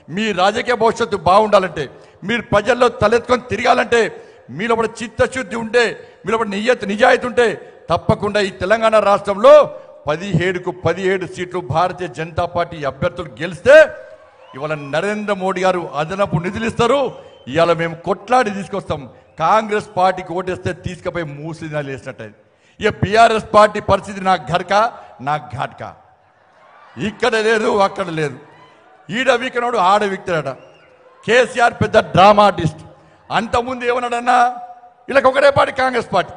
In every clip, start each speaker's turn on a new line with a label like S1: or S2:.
S1: మీ రాజకీయ భవిష్యత్తు బాగుండాలంటే, మీరు ప్రజల్లో తలెత్తుకొని తిరగాలంటే, మీలో చిత్తశుద్ధి ఉంటే, మీలో నిజాయితీ ఉంటే తప్పకుండా ఈ తెలంగాణ రాష్ట్రంలో 17కు 17 సీట్లు భారతీయ జనతా పార్టీ అభ్యర్థులు గెలిస్తే ఇవాళ నరేంద్ర మోడీ గారు అదనపు నిధులు ఇస్తారు. ఇవాళ మేము కొట్లాడి తీసుకొస్తాం. కాంగ్రెస్ పార్టీకి ఓటేస్తే తీసుకుపోయి మూసినాలు వేసినట్టు. ఇక బీఆర్ఎస్ పార్టీ పరిస్థితి నా ఘర్కా నా ఘాట్కా, ఇక్కడ లేదు అక్కడ లేదు, ఈడ వీకనోడు ఆడ వీక్తాడట. కేసీఆర్ పెద్ద డ్రామా ఆర్టిస్ట్. అంతకుముందు ఏమన్నాడన్నా, వీళ్ళకి ఒకటే పార్టీ కాంగ్రెస్ పార్టీ.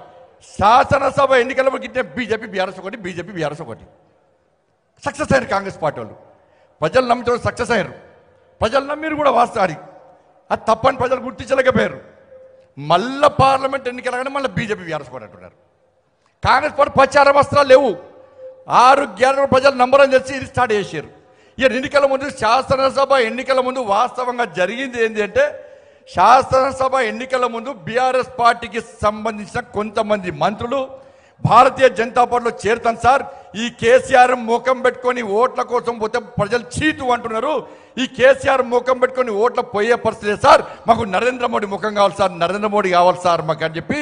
S1: శాసనసభ ఎన్నికల గిట్టే బీజేపీ బీఆర్ఎస్ ఒకటి, బీజేపీ బీఆర్ఎస్ ఒకటి. సక్సెస్ అయ్యారు కాంగ్రెస్ పార్టీ వాళ్ళు. ప్రజలు నమ్మితే సక్సెస్ అయ్యారు. ప్రజలు నమ్మిరు కూడా వాస్తవానికి. అది తప్పని ప్రజలు గుర్తించలేకపోయారు. మళ్ళా పార్లమెంట్ ఎన్నికలగానే మళ్ళీ బీజేపీ బీఆర్ఎస్ కూడా అంటున్నారు. కాంగ్రెస్ పార్టీ ప్రచార వస్త్రాలు లేవు. 6 గ్యారెంటీలు ప్రజలు నంబరం చేసి ఇది స్టార్ట్ చేశారు. ఈ ఎన్నికల ముందు, శాసనసభ ఎన్నికల ముందు వాస్తవంగా జరిగింది ఏంటి అంటే, శాసనసభ ఎన్నికల ముందు బీఆర్ఎస్ పార్టీకి సంబంధించిన కొంతమంది మంత్రులు భారతీయ జనతా పార్టీలో చేరుతాను సార్, ఈ కేసీఆర్ ముఖం పెట్టుకొని ఓట్ల కోసం పోతే ప్రజలు చీటు అంటున్నారు, ఈ కేసీఆర్ ముఖం పెట్టుకొని ఓట్ల పోయే పరిస్థితి సార్, మాకు నరేంద్ర మోడీ ముఖం కావాలి సార్, నరేంద్ర మోడీ కావాలి సార్ మాకు అని చెప్పి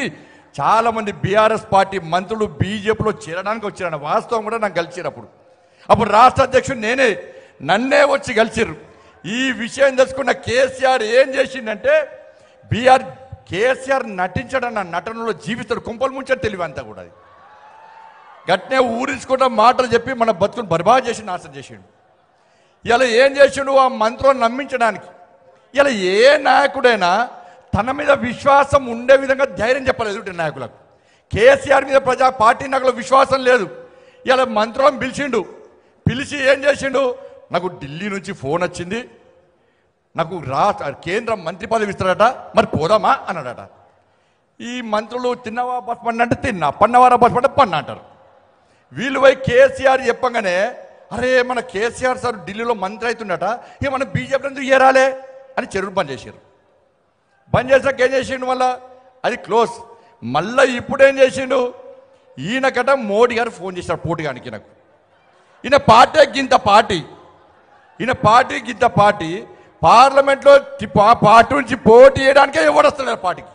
S1: చాలా మంది బీఆర్ఎస్ పార్టీ మంత్రులు బీజేపీలో చేరడానికి వచ్చారన్న వాస్తవం కూడా నాకు కలిసినప్పుడు. అప్పుడు రాష్ట్ర అధ్యక్షుడు నేనే, నన్నే వచ్చి కలిసిర్రు. ఈ విషయం తెలుసుకున్న కేసీఆర్ ఏం చేసిందంటే, కేసీఆర్ నటించడన్న నటనలో జీవితాడు, కుంపలు ముంచని తెలివి అంతా కూడా. అది గట్నే ఊరించుకుంటా మాటలు చెప్పి మన బతుకుని బర్బాద్ చేసి నాశనం చేసిండు. ఇలా ఏం చేసిండు ఆ మంత్రులను నమ్మించడానికి. ఇలా ఏ నాయకుడైనా తన మీద విశ్వాసం ఉండే విధంగా ధైర్యం చెప్పలేదు నాయకులకు. కేసీఆర్ మీద పార్టీ నాయకులకు విశ్వాసం లేదు. ఇలా మంత్రులను పిలిచి ఏం చేసిండు, నాకు ఢిల్లీ నుంచి ఫోన్ వచ్చింది, నాకు కేంద్ర మంత్రి పదవి ఇస్తారట, మరి పోదామా అన్నాడట. ఈ మంత్రులు తిన్నవా బస్ పండి అంటే తిన్నా, పన్నవారా బస్ పండి పన్న అంటారు. వీళ్ళు పోయి కేసీఆర్ చెప్పగానే, అరే మన కేసీఆర్ సార్ ఢిల్లీలో మంత్రి అవుతుండట, ఇక మనం బీజేపీ ఎందుకు ఏరాలే అని చెరువులు బంద్ చేశారు. బంద్ చేసాక ఏం చేసిండు, మళ్ళా అది క్లోజ్. మళ్ళీ ఇప్పుడు ఏం చేసిండు, ఈయనకట మోడీ గారు ఫోన్ చేశారు పోటీగానికి. నాకు ఈయన పార్టీ గింత పార్టీ పార్లమెంట్లో పార్టీ నుంచి పోటీ చేయడానికే ఎవరు వస్తలేరు. పార్టీకి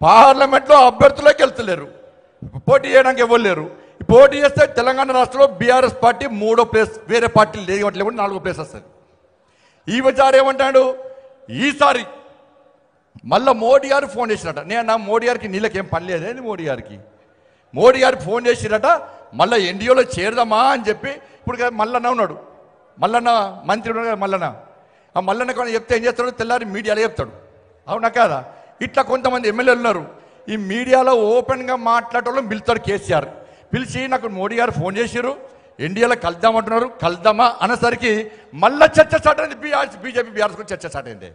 S1: పార్లమెంట్లో అభ్యర్థులకి వెళ్తలేరు, పోటీ చేయడానికి ఎవరు లేరు. పోటీ చేస్తే తెలంగాణ రాష్ట్రంలో బీఆర్ఎస్ పార్టీ 3వ ప్లేస్, వేరే పార్టీలు లేవట్లేవు, 4వ ప్లేస్ వస్తుంది. ఈ విచారం ఏమంటాడు, ఈసారి మళ్ళీ మోడీ గారు ఫోన్ చేసినట. నేను మోడీ గారికి నీళ్ళకేం పని లేదేంటి, మోడీ గారికి ఫోన్ చేసిరట, మళ్ళీ ఎన్డీఏలో చేరదామా అని చెప్పి. ఇప్పుడు మల్లన్న ఉన్నాడు, మల్లన్న మంత్రి ఉన్నాడు కదా మల్లన్న, ఆ మల్లన్న కానీ చెప్తే ఏం చేస్తాడు, తెల్లారి మీడియాలో చెప్తాడు. అవునా కాదా? ఇట్లా కొంతమంది ఎమ్మెల్యేలు ఉన్నారు, ఈ మీడియాలో ఓపెన్గా మాట్లాడటం పిలుస్తాడు కేసీఆర్. పిలిచి నాకు మోడీ గారు ఫోన్ చేశారు, ఎన్డీఏలో కలుద్దామంటున్నారు, కలుద్దామా అనేసరికి మళ్ళీ చర్చ స్టార్ట్ అయింది. బీజేపీ బీఆర్ఎస్ చర్చ స్టార్ట్ అయింది.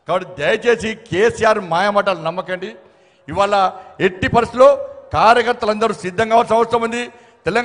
S1: కాబట్టి దయచేసి కేసీఆర్ మాయమాటలు నమ్మకండి. ఇవాళ ఎట్టి పరిస్థితుల్లో కార్యకర్తలందరూ సిద్ధం కావాల్సిన అవసరం ఉంది. తెలంగాణ